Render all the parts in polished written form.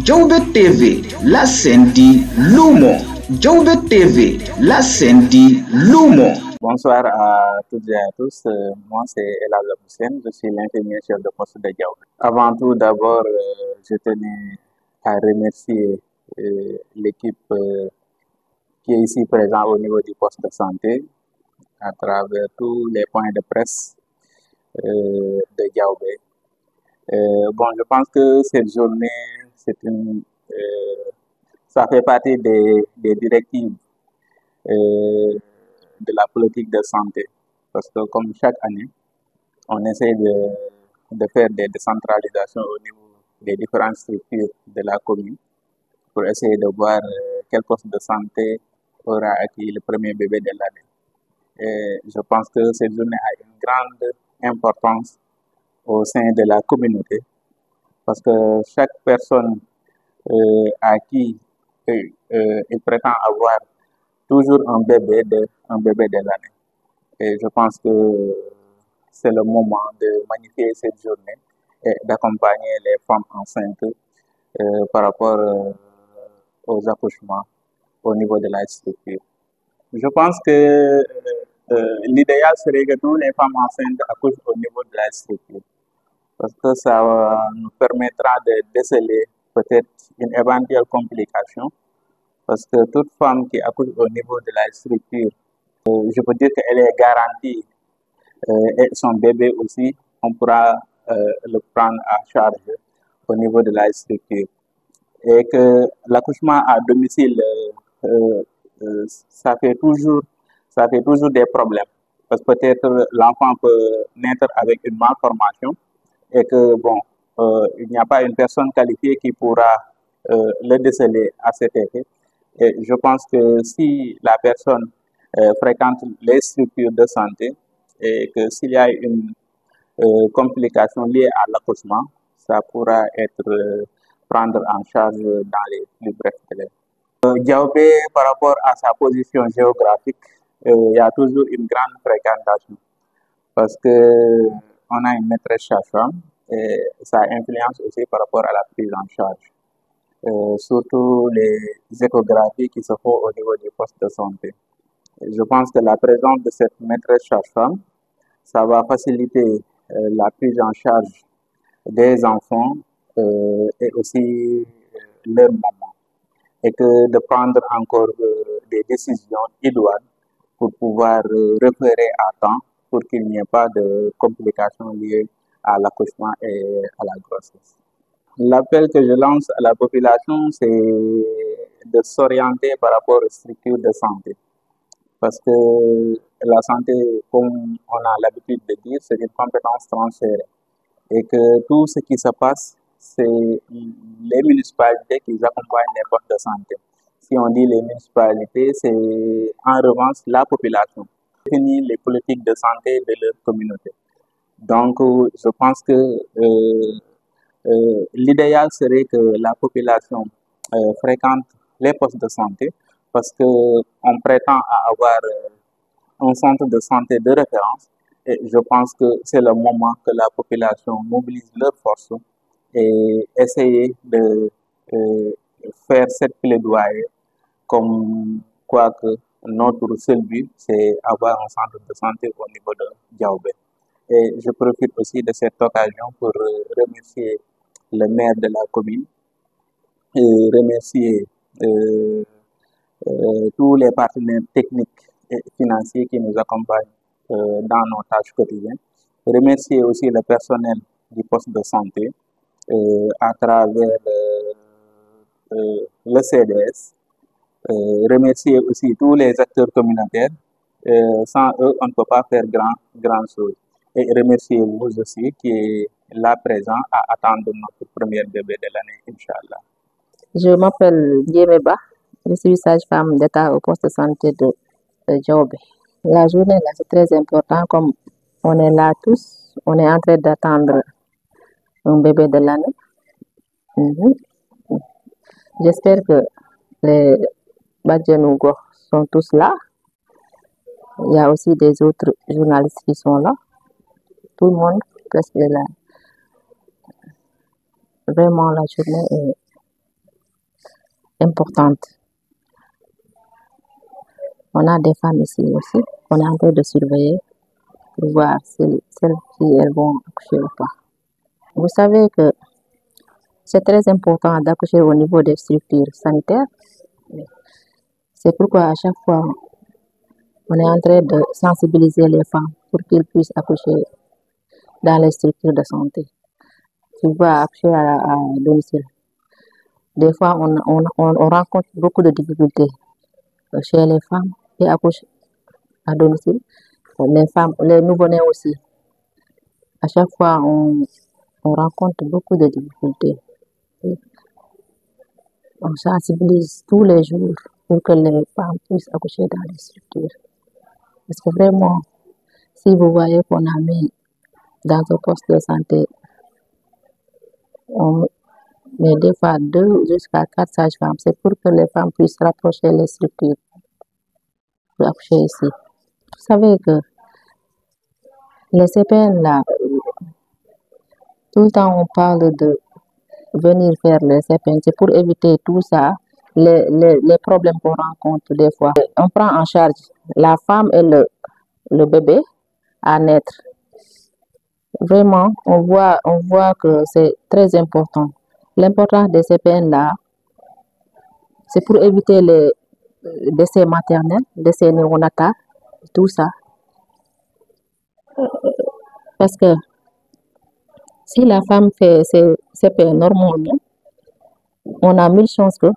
Diaoubé TV, la scène dit l'humour. Diaoubé TV, la scène dit l'humour. Bonsoir à toutes et à tous. Moi, c'est Elal Hussein. Je suis l'ingénieur chef de poste de Diaoubé. Avant tout, d'abord, je tenais à remercier l'équipe qui est ici présente au niveau du poste de santé à travers tous les points de presse de Diaoubé. Bon, je pense que cette journée, ça fait partie des directives de la politique de santé. Parce que comme chaque année, on essaie de faire des décentralisations au niveau des différentes structures de la commune pour essayer de voir quel poste de santé aura acquis le premier bébé de l'année. Et je pense que cette journée a une grande importance au sein de la communauté parce que chaque personne à qui il prétend avoir toujours un bébé de l'année. Et je pense que c'est le moment de magnifier cette journée et d'accompagner les femmes enceintes par rapport aux accouchements au niveau de la structure. Je pense que l'idéal serait que toutes les femmes enceintes accouchent au niveau de la structure parce que ça nous permettra de déceler peut-être une éventuelle complication parce que toute femme qui accouche au niveau de la structure, je peux dire qu'elle est garantie et son bébé aussi, on pourra le prendre à charge au niveau de la structure. Et que l'accouchement à domicile, ça fait toujours des problèmes. Parce que peut-être l'enfant peut naître avec une malformation et que, bon, il n'y a pas une personne qualifiée qui pourra le déceler à cet effet. Et je pense que si la personne fréquente les structures de santé et que s'il y a une complication liée à l'accouchement, ça pourra être prendre en charge dans les plus brefs délais. Diaoubé, par rapport à sa position géographique, il y a toujours une grande fréquentation parce que on a une maîtresse sage-femme et ça influence aussi par rapport à la prise en charge. Surtout les échographies qui se font au niveau du poste de santé. Et je pense que la présence de cette maîtresse sage-femme, ça va faciliter la prise en charge des enfants et aussi leur maman. Et que de prendre encore des décisions idoines pour pouvoir repérer à temps pour qu'il n'y ait pas de complications liées à l'accouchement et à la grossesse. L'appel que je lance à la population, c'est de s'orienter par rapport aux structures de santé. Parce que la santé, comme on a l'habitude de dire, c'est une compétence transférée. Et que tout ce qui se passe, c'est les municipalités qui accompagnent les postes de santé. Si on dit les municipalités, c'est en revanche la population qui définit les politiques de santé de leur communauté. Donc, je pense que l'idéal serait que la population fréquente les postes de santé parce qu'on prétend avoir un centre de santé de référence et je pense que c'est le moment que la population mobilise leurs forces et essayer de faire cette plaidoyer comme quoi que notre seul but, c'est avoir un centre de santé au niveau de Diaoubé. Et je profite aussi de cette occasion pour remercier le maire de la commune et remercier tous les partenaires techniques et financiers qui nous accompagnent dans nos tâches quotidiennes. Remercier aussi le personnel du poste de santé à travers le CDS. Remercier aussi tous les acteurs communautaires. Sans eux, on ne peut pas faire grand chose. Et remercier vous aussi qui est là présent à attendre notre premier bébé de l'année, Inch'Allah. Je m'appelle Diemeba, je suis sage-femme d'État au poste de santé de Diaoubé. La journée là, c'est très important, comme on est là tous, on est en train d'attendre un bébé de l'année. J'espère que les Badjanougo sont tous là. Il y a aussi des autres journalistes qui sont là. Tout le monde presque est là. Vraiment, la journée est importante. On a des femmes ici aussi, on est en train de surveiller pour voir si elles vont accoucher ou pas. Vous savez que c'est très important d'accoucher au niveau des structures sanitaires. C'est pourquoi à chaque fois, on est en train de sensibiliser les femmes pour qu'ils puissent accoucher dans les structures de santé. Tu vas accoucher à domicile. Des fois, on rencontre beaucoup de difficultés chez les femmes qui accouchent à domicile. Les femmes, les nouveau-nés aussi. À chaque fois, on rencontre beaucoup de difficultés. On sensibilise tous les jours pour que les femmes puissent accoucher dans les structures. Parce que vraiment, si vous voyez qu'on a mis dans un poste de santé, on met des fois 2 jusqu'à 4 sages-femmes, c'est pour que les femmes puissent rapprocher les structures pour accoucher ici. Vous savez que les CPN là, tout le temps on parle de venir faire les CPN, c'est pour éviter tout ça, les problèmes qu'on rencontre des fois. On prend en charge la femme et le bébé à naître. Vraiment, on voit que c'est très important. L'importance des CPN là, c'est pour éviter les décès maternels, décès néonatals, tout ça. Parce que si la femme fait ses CPN normalement, on a 1000 chances que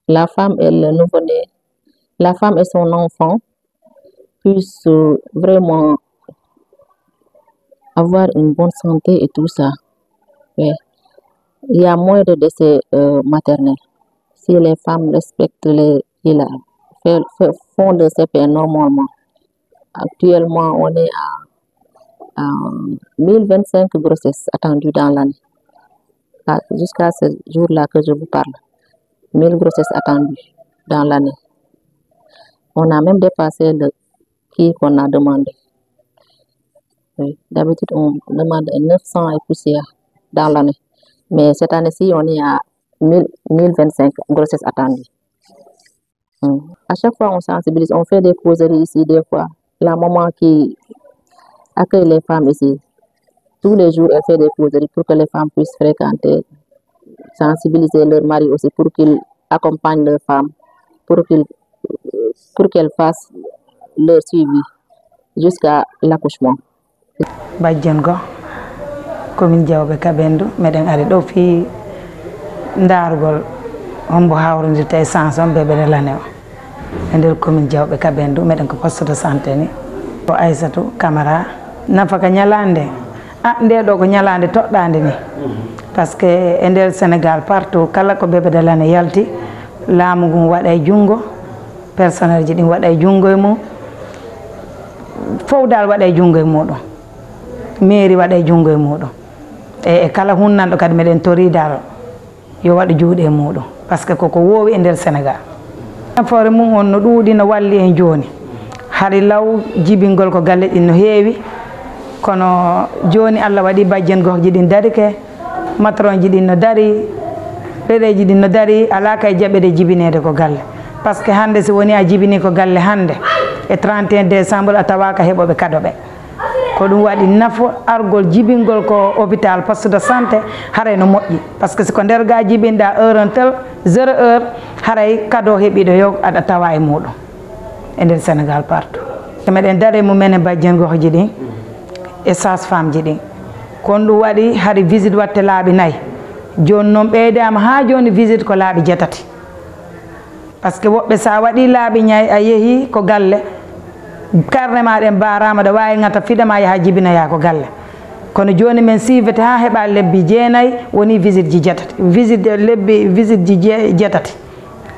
la femme et le nouveau-né, la femme et son enfant puissent vraiment avoir une bonne santé et tout ça. Mais il y a moins de décès maternels. Si les femmes respectent font le CPN normalement. Actuellement, on est à 1025 grossesses attendues dans l'année. Jusqu'à ce jour-là que je vous parle, 1000 grossesses attendues dans l'année. On a même dépassé le qui qu'on a demandé. Oui. D'habitude, on demande 900 et poussières dans l'année. Mais cette année-ci, on est à 1025 grossesses attendues. À chaque fois, on sensibilise, on fait des causeries ici, des fois. La maman qui accueille les femmes ici, tous les jours, elle fait des causeries pour que les femmes puissent fréquenter, sensibiliser leur mari aussi pour qu'ils accompagnent leurs femmes, pour qu'elles fassent leur suivi jusqu'à l'accouchement. Bajjango commune Diawbe Kabendu meɗen ari ɗo fi darugol on bo hawrodirta essence on ɓe ɓeɗelane o e nder commune Diawbe Kabendu meɗen ko poste de santé ni ko Aissatou Camara nafaka ñalande nde ɗo ko ñalande toɗɗande ni par ce que e nder Sénégal partout kala ko ɓeɓeɗelane yalti laamu ngun waɗa e jungo personnel ji ɗin waɗa e jungo e mum fof dal waɗa e jungo e muɗum mairie waɗa e jungo e muɗum e kala hunnanɗo kadi meɗen tori dal yo waɗa juuɗe e muɗum par ce que koko wowi e nder Sénégal nafoore mum on no ɗuuɗi no walli en joni hari law jibingol ko galle ɗin no heewi kono joni Allah waɗi bajjen gohji ɗin darike matron ji ɗin no dari reɗeji ɗin no dari ala kay jaɓede jibinede ko galle par ce que hande so woni a jibini ko galle hande e 31 décembre a tawaka heɓoɓe kaɗoɓe ko ɗum waɗi nafo argol jibingol ko hôpital poste de santé haray no moƴƴi par ce que siko nder ga jibinɗa heure on tel 0 heure haray kado heeɓiɗo yo aɗa tawa e muɗum e nder Sénégal partout meɗen daare mumen e bajjen gohji ɗin e sage-femme ji ɗin kono ɗum waɗi hari visite watte laaɓi 4 joni noon ɓeydama ha joni visite ko laaɓi 7 par ce que woɓɓe sa waɗi laaɓi 4 a yeehi ko galle carnet ma ɗen barama ɗa wawi gata fiɗama yaha jibinoya ko galle kono joni min sivete ha heeɓa lebbi 9 woni visite ji 7 visite ji 7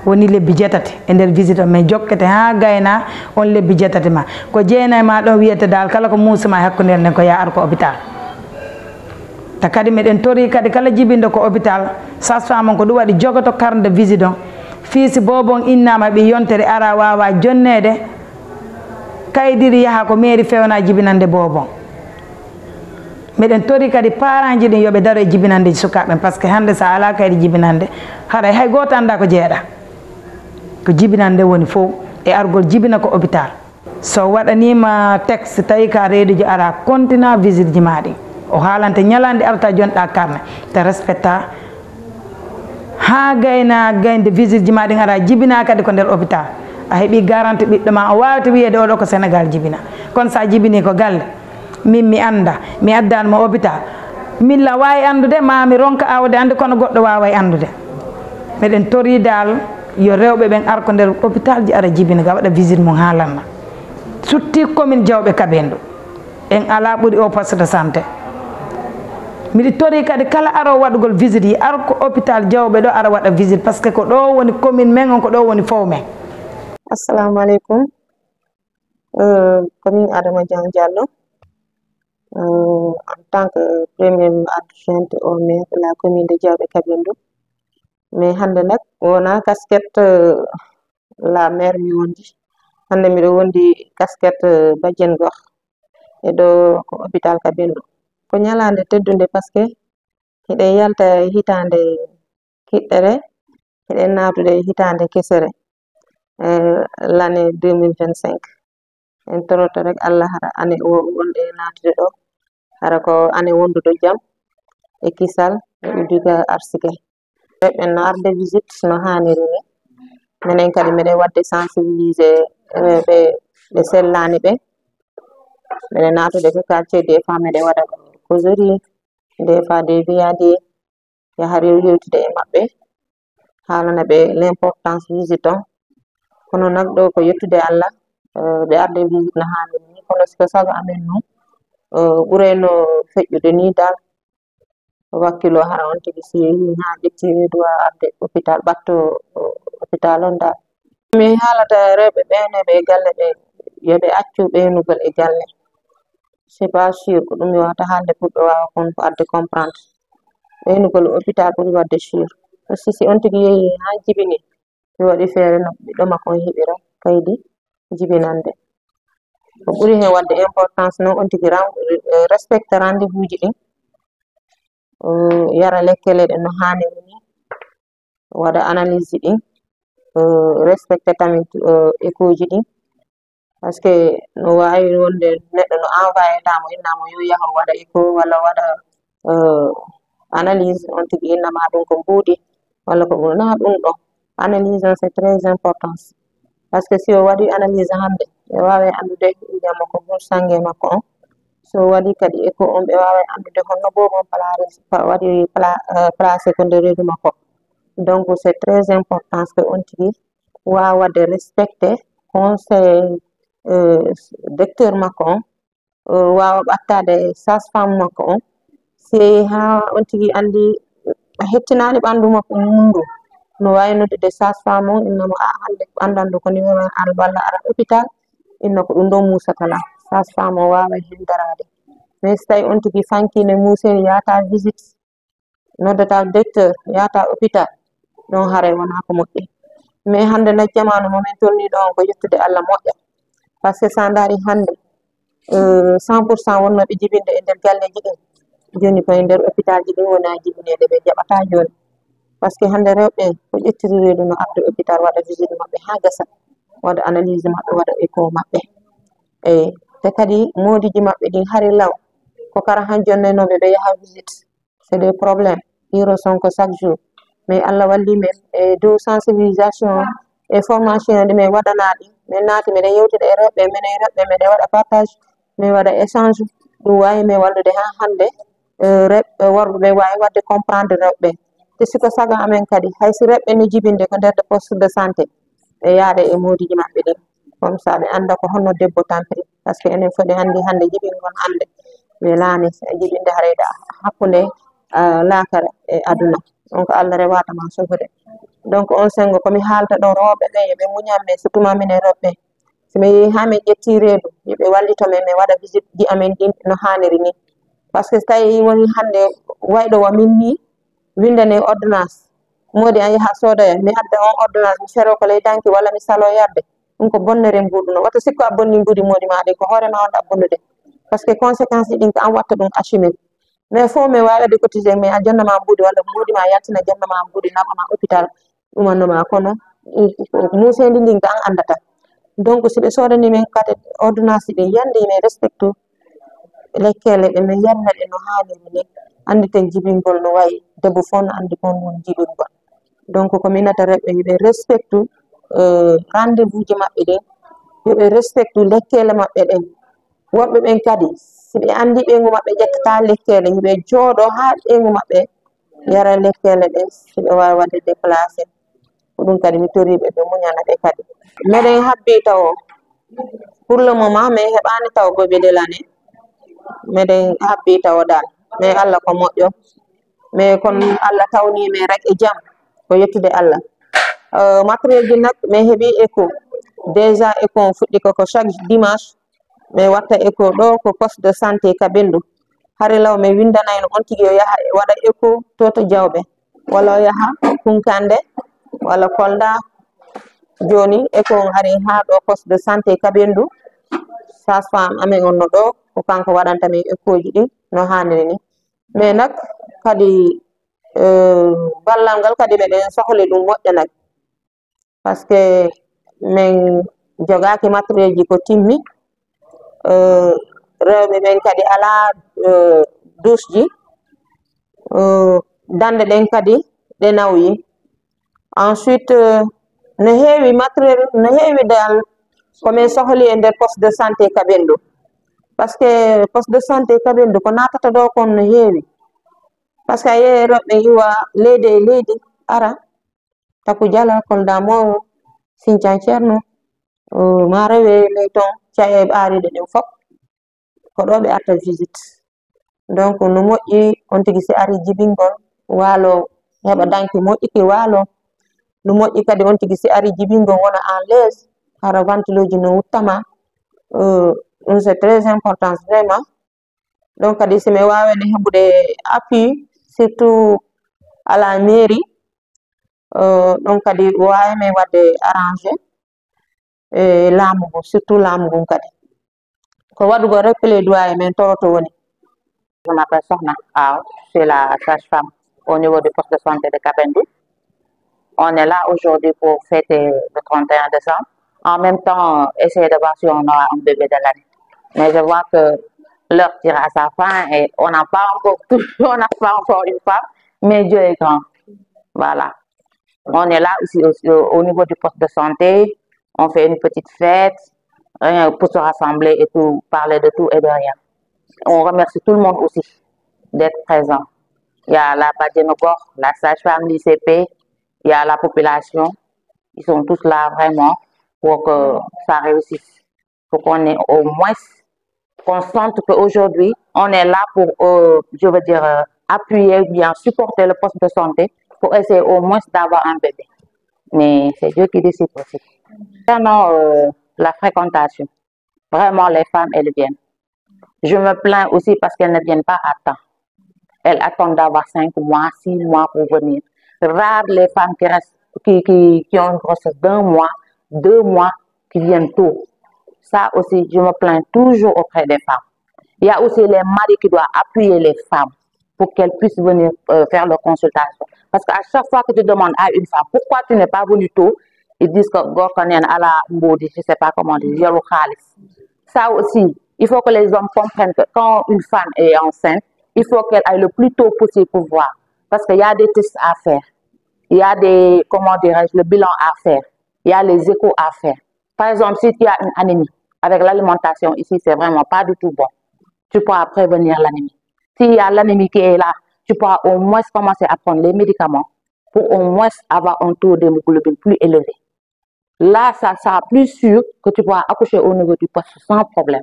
woni lebbi 7 e nder visite o min jokkete ha gayna on lebbi 7 ma ko 9 ma ɗon wiyete dal kala ko musuma hakkude nden ko ya ar ko hôpital ta kadi meɗen tori kadi kala jibindo ko hôpital sage-femme ko ɗum waɗi jogoto carte de visite on fiisi bobon innama ɓe yontere ara wawa jonnede kaydiri yaha ko mairie fewna jibinande bobon meɗen tori kadi parents ji ɗin yoɓe daro e jibinande sukaɓe par ce que hande sa ala kaydi jibinande haɗa hay goto anda ko jeeɗa ko jibinande woni fof e argol jibina ko hôpital so waɗanima texte tawi ka reeduji ara continue visite ji ma ɗi o haalante ñalande arta jonɗa carnet te respecta ha gayna gaynde visite ji ma ɗin ara jibina kadi ko nder hôpital a heeɓi garanti ɓiɗɗo ma o wawata wiyede oɗo ko Sénégal jibina kono sa jibini ko galle min mi anda mi addanmo hôpital milla wawi andude ma mi ronka awde ande kono goɗɗo wawa andude meɗen tori dal yo rewɓe ɓen ar ko nder hôpital ji ara jibina ga waɗa visite mum haalanna surtout commune Diawɓe Kabendou en ala ɓuuri o poste de santé miɗi tori kadi kala aro waɗugol visite yi ar ko hôpital Diawɓe ɗo ara waɗa visite par ce que ko ɗo woni commune men on ko ɗo woni fof men. Assalamu alaikum. Commune Adama Diallo, en tant que première adjointe au maire de la commune de Diawɓe Kabendou. Mais hande nak wona casquette la maire mi wondi. Hande miɗo wondi casquette badiene gox e ɗo ko hôpital Kabendou. Ko ñalande teddunde par ce que hiɗen yalta hitande kiɗɗere hiɗen natude hitande kesere l'année 2025 en torota rek Allah hara année o wonde natude ɗo hara ko année wonduɗo jaam e kisal e ujuga arsike reɓɓen no arde visite no haniri ni minen kadi miɗen wadde sensibiliser ɓe sellani ɓe miɗen natude ko quartier des fois miɗen waɗa causerie des fois des VAD yahari yewtude e maɓɓe haalana ɓe l'importance visite on kono nak ɗo ko yettude Allah ɓe arde visite no haniri ni kono siko sago amen noon ɓurayno feƴƴude ni dal wakkilo hara on tigi si yeehi ha ƴetti reedu wa arde hôpital ɓatto hôpital on dal mi haalata rewɓe ɓeneɓe e galle ɓe yoɓe accu ɓeynugol e galle c'est pas sûr ko ɗum mi wawata haalde pour ɓe wawa kon ko arde comprendre ɓeynugol hôpital ɓuuri wadde sûr aussi si on tigi yeehi ha jibini mi waɗi feere no ɓiɗɗo makko on heɓira kaydi jibinande ko ɓuri hen wadde importance noon on tigi respecte rendez-vous ji ɗin yara lekkele ɗe no haniri ni waɗa analyse ji ɗin respecte tamit écho ji ɗin par ce que no wawi wonde neɗɗo no envoyé tamo innamo yo yaho waɗa écho walla waɗa analyse on tigi innama ɗum ko mbuuɗi walla ko na ɗum ɗo analyse on c'est très important par ce que si o waɗi analyse hande ɓe wawa andude wiyama ko bur sangue makko on so waɗi kadi écho on ɓe wawa andude honno bobon waɗi placé ko nder reedu makko donc c'est très important que on tigi wawa wadde respecté conseil docteur makko on wawa ɓattade sage-femme makko on si ha on tigi andi hettinani ɓandu makko mundu no wawi noddude sage-femme on innamo hande andandu ko numéro ar walla ara hôpital inno ko ɗum ɗo musatala sage-femme o wawa hen darade mais so tawi on tigi fankine museni yata visite noddata docteur yata hôpital ɗon haare wona ko moƴƴi mais hande nak jamanu momin tolni ɗo on ko yettude Allah moƴƴa par ce que sa daari hande 100% wonnoɓe jibinde e nder galleji ɗin joni koye nder hôpital ji ɗin wona jibinede ɓe jaɓata joni par ce que hande rewɓe ko ƴettiri reedu no arde hôpital waɗa visite maɓɓe ha gasa waɗa analyse maɓɓe waɗa écho maɓɓe eyi te kadi modiji maɓɓe ɗin hari law ko kara han jonnenoɓe ɓe yaha visite c'est des problèmes hiro sonko chaque jour mais Allah walli men e dow sensibilisation e formation ɗi min waɗanaɗi min naati miɗen yewtida e rewɓe minen rewɓe miɗen waɗa partage min waɗa échange ɗum wawi min wallude ha hande rewɓe worɓe ɓe wawi wadde comprendre rewɓe te siko sago amen kadi haysi rewɓe no jibinde ko nder de poste de santé ɓe yaada e modiji maɓɓe ɗin comme ça ɓe anda ko honno debbo tampiri par ce que enen foɗi hande jibingol hande welani jibinde harayda hakkude laakara e aduna donc Allah rewatama sohude donc on sengo komi haalta ɗo rewɓe ɓe yoɓe muñanɓe surtout ma minen rewɓe somi yeehi ha min ƴetti reedu yoɓe wallito men min waɗa visite ji amen ɗin no haniri ni par ce que so tawi woni hande wayɗo wa min ni windane ordonnance modi an yaha sodoya mi adda on ordonnance mi sero ko leydanki walla mi salo yarde ɗum ko bonnere mbuɗuno watta sikko a bonni mbudi modi ma ɗi ko hoorema wonɗa bonnude par ce que conséquence ɗin ko an watta ɗum assumé mais fo me wawa de cotiser mais a jonnama mbudi walla modima yaltina jonnama mbudi naɓama hôpital ɗumannoma kono musendi ndin tan andata donc si ɓe sodani men kadi ordonnance ɗi yande men respecte lekkele ɗe min yarna ɗe no hanniri ni anditen jibingol no wayi debbo fof no andi kon woni jibingol donc ko minata rewɓe yoɓe respecte rendez-vous ji maɓɓe ɗen yoɓe respecte lekkele maɓɓe ɗen woɓɓe ɓen kadi si ɓe andi ɓengu maɓɓe ƴettata lekkele yoɓe jooɗo ha ɓengu maɓɓe yara lekkele ɗen si ɓe wawi wadde déplacé ko ɗum kadi mi toriɓe ɓe muñana ɓe kadi meɗen habbi taw pour le moment min heɓani taw boɓe delane meɗen habbi taw dal mais Allah ko moƴƴo mais kon Allah tawni men rek e jaam ko yettude Allah matériel ji nak min heeɓi écho déjà écho fuɗɗi ko chaque dimanche min watta écho ɗo ko poste de santé Kabendou hare law min windanayno on tigui yo yaaha waɗa écho to Diawɓe walla o yaaha Kunkande walla Kolda joni écho on ari ha ɗo poste de santé Kabendou sage-femme amen on no ɗo ko kanko waɗantamin écho ji ɗi no hanniri ni mais nak kadi ballal ngal kadi meɗen sohli ɗum moƴƴanak par ce que min jogaki matériel ji ko timmi rewɓe ɓen kadi ala douche ji dande ɗen kadi ɗe nawyi ensuite no heewi matériel no heewi dal komin sohli e nder poste de santé Kabendou par ce que poste de santé Kabendou ko natata ɗo kon no heewi par ce que a yeeyi rewɓe iwa leydi e leydi ara Taku Diala Kolda Mowo Sinthiane Ceerno Marowe ley ton Thiaye ɓaariɗe ɗin fof ko ɗo ɓe arta visite donc no moƴƴi on tigui si ari jibingol waalo heɓa danki moƴƴuki waalo no moƴƴi kadi on tigui si ari jibingol wona en l'aise hara ventilo ji no wuttama ɗum c'est très important vraiment donc kadi si mi wawani heɓude appui surtout à la mairie ɗon kadi wawi min wadde arrangé e laamu ngu surtout laamu ngun kadi ko waɗugo rek plaidoyer men toroto woni. Je m'appelle Sohna Ao, je suis la sage-femme au niveau du poste de santé de Kabendou. On est là aujourd'hui pour fêter le 31 décembre. En même temps, essayer de voir si on aura un bébé de l'année. Mais je vois que l'heure tire à sa fin et on n'a pas encore une femme, mais Dieu est grand. Voilà. On est là aussi au niveau du poste de santé. On fait une petite fête, rien pour se rassembler et tout, parler de tout et de rien. On remercie tout le monde aussi d'être présent. Il y a la Badjenogor, la sage-femme l'ICP, il y a la population. Ils sont tous là vraiment pour que ça réussisse. Pour qu'on ait au moins, qu'on sente qu'aujourd'hui, on est là pour, je veux dire, appuyer, bien supporter le poste de santé pour essayer au moins d'avoir un bébé. Mais c'est Dieu qui décide aussi. Concernant la fréquentation, vraiment les femmes, elles viennent. Je me plains aussi parce qu'elles ne viennent pas à temps. Elles attendent d'avoir 5 mois, 6 mois pour venir. Rares les femmes qui restent, qui ont une grossesse d'1 mois, 2 mois, qui viennent tôt. Ça aussi, je me plains toujours auprès des femmes. Il y a aussi les maris qui doivent appuyer les femmes pour qu'elles puissent venir faire leur consultation. Parce qu'à chaque fois que tu demandes à une femme pourquoi tu n'es pas venu tôt, ils disent que à la Mbodi, je ne sais pas comment dire, ça aussi, il faut que les hommes comprennent que quand une femme est enceinte, il faut qu'elle aille le plus tôt possible pour voir. Parce qu'il y a des tests à faire. Il y a des, comment dirais-je, le bilan à faire. Il y a les échos à faire. Par exemple, si tu as une anémie, avec l'alimentation ici, c'est vraiment pas du tout bon. Tu pourras prévenir l'anémie. S'il y a l'anémie qui est là, tu pourras au moins commencer à prendre les médicaments pour au moins avoir un taux d'hémoglobine plus élevé. Là, ça sera plus sûr que tu pourras accoucher au niveau du poste sans problème.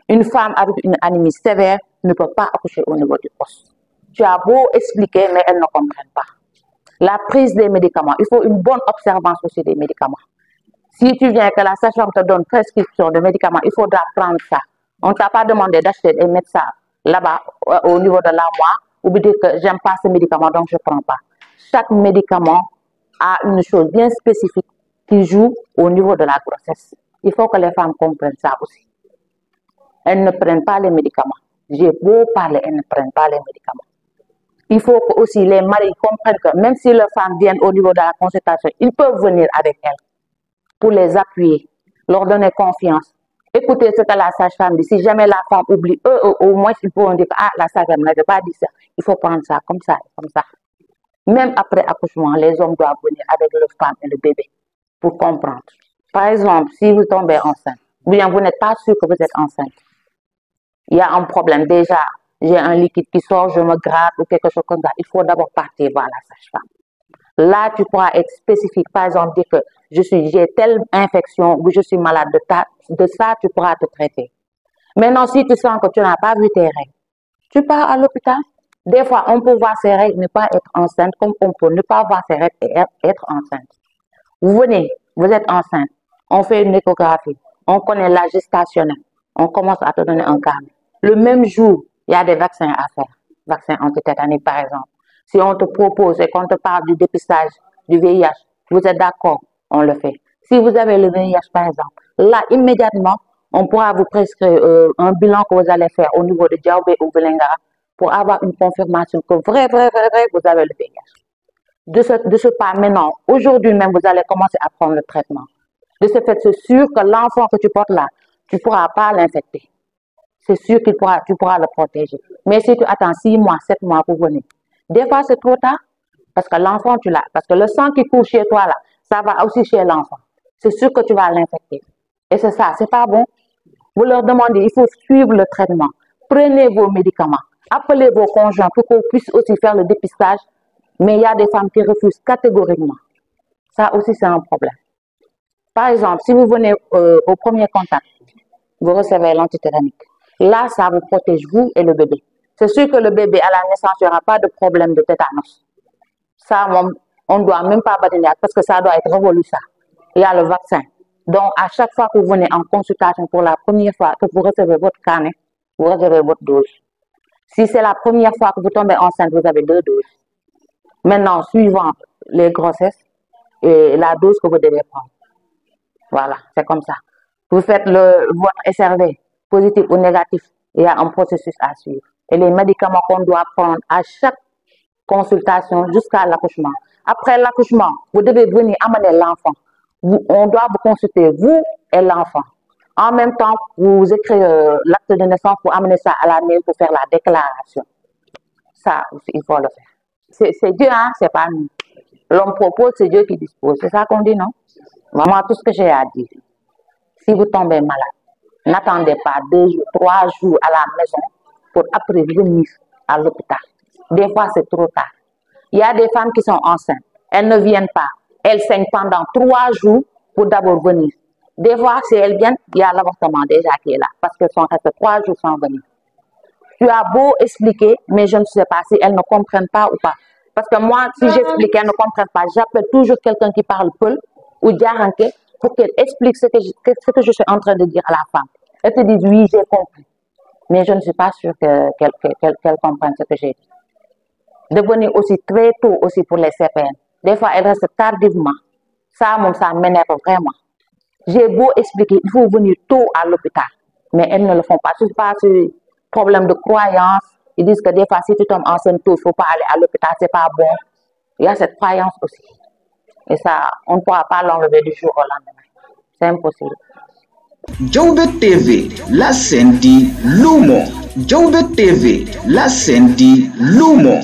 Une femme avec une anémie sévère ne peut pas accoucher au niveau du poste. Tu as beau expliquer, mais elles ne comprennent pas. La prise des médicaments, il faut une bonne observance aussi des médicaments. Si tu viens que la sage-femme te donne prescription de médicaments, il faudra prendre ça. On ne t'a pas demandé d'acheter et mettre ça là-bas au niveau de l'armoire ou dire que j'aime pas ce médicament donc je ne prends pas. Chaque médicament a une chose bien spécifique qui joue au niveau de la grossesse. Il faut que les femmes comprennent ça aussi. Elles ne prennent pas les médicaments. J'ai beau parler, elles ne prennent pas les médicaments. Il faut que aussi les maris comprennent que même si leurs femmes viennent au niveau de la consultation, ils peuvent venir avec elles pour les appuyer, leur donner confiance. Écoutez ce que la sage-femme dit. Si jamais la femme oublie, eux, au moins, ils pourront dire, ah, la sage-femme n'avait pas dit ça. Il faut prendre ça, comme ça, comme ça. Même après accouchement, les hommes doivent venir avec leur femme et le bébé pour comprendre. Par exemple, si vous tombez enceinte, ou bien vous n'êtes pas sûr que vous êtes enceinte, il y a un problème. Déjà, j'ai un liquide qui sort, je me gratte ou quelque chose comme ça. Il faut d'abord partir voir la sage-femme. Là, tu pourras être spécifique. Par exemple, dire que j'ai telle infection ou je suis malade de ça, tu pourras te traiter. Maintenant, si tu sens que tu n'as pas vu tes règles, tu pars à l'hôpital. Des fois, on peut voir ses règles, ne pas être enceinte, comme on peut ne pas voir ses règles et être enceinte. Vous venez, vous êtes enceinte, on fait une échographie, on connaît la gestationnelle, on commence à te donner un câble. Le même jour, il y a des vaccins à faire, vaccins antitétaniques par exemple. Si on te propose et qu'on te parle du dépistage du VIH, vous êtes d'accord, on le fait. Si vous avez le VIH par exemple, là immédiatement, on pourra vous prescrire un bilan que vous allez faire au niveau de Diaobé ou Vélingara pour avoir une confirmation que vrai, vous avez le VIH. De ce pas maintenant, aujourd'hui même, vous allez commencer à prendre le traitement. De ce fait, c'est sûr que l'enfant que tu portes là, tu ne pourras pas l'infecter. C'est sûr que tu pourras le protéger. Mais si tu attends 6 mois, 7 mois pour venir, des fois c'est trop tard parce que l'enfant, tu l'as. Parce que le sang qui coule chez toi là, ça va aussi chez l'enfant. C'est sûr que tu vas l'infecter. Et c'est ça, c'est pas bon. Vous leur demandez, il faut suivre le traitement. Prenez vos médicaments. Appelez vos conjoints pour qu'on puisse aussi faire le dépistage. Mais il y a des femmes qui refusent catégoriquement. Ça aussi, c'est un problème. Par exemple, si vous venez au premier contact, vous recevez l'antitétanique. Là, ça vous protège, vous et le bébé. C'est sûr que le bébé, à la naissance, il n'y aura pas de problème de tétanos. Ça, on ne doit même pas badiner parce que ça doit être révolu, ça. Il y a le vaccin. Donc, à chaque fois que vous venez en consultation pour la première fois que vous recevez votre carnet, vous recevez votre dose. Si c'est la première fois que vous tombez enceinte, vous avez 2 doses. Maintenant, suivant les grossesses et la dose que vous devez prendre. Voilà, c'est comme ça. Vous faites votre SRV, positif ou négatif, il y a un processus à suivre. Et les médicaments qu'on doit prendre à chaque consultation jusqu'à l'accouchement. Après l'accouchement, vous devez venir amener l'enfant. On doit vous consulter, vous et l'enfant. En même temps, vous écrivez l'acte de naissance pour amener ça à la mairie pour faire la déclaration. Ça aussi, il faut le faire. C'est Dieu, hein, c'est pas nous. L'homme propose, c'est Dieu qui dispose. C'est ça qu'on dit, non? Vraiment, tout ce que j'ai à dire. Si vous tombez malade, n'attendez pas 2 jours, 3 jours à la maison pour après venir à l'hôpital. Des fois, c'est trop tard. Il y a des femmes qui sont enceintes. Elles ne viennent pas. Elles saignent pendant 3 jours pour d'abord venir. Des fois, si elles viennent, il y a l'avortement déjà qui est là. Parce qu'elles sont restées 3 jours sans venir. Tu as beau expliquer, mais je ne sais pas si elles ne comprennent pas ou pas. Parce que moi, si j'explique, elles ne comprennent pas. J'appelle toujours quelqu'un qui parle Peul ou Djaranké pour qu'elle explique ce que je suis en train de dire à la femme. Elle te dit, oui, j'ai compris. Mais je ne suis pas sûre qu'elle comprenne ce que j'ai dit. De venir aussi très tôt aussi pour les CPN. Des fois, elles restent tardivement. Ça m'énerve vraiment. J'ai beau expliquer, il faut venir tôt à l'hôpital. Mais elles ne le font pas. Ce n'est pas ce problème de croyance. Ils disent que des fois, si tu tombes enceinte tôt, il ne faut pas aller à l'hôpital, ce n'est pas bon. Il y a cette croyance aussi. Et ça, on ne pourra pas l'enlever du jour au lendemain. C'est impossible. Diaobé TV, la scène dit Lumo. Diaobé TV, la scène dit Lumo.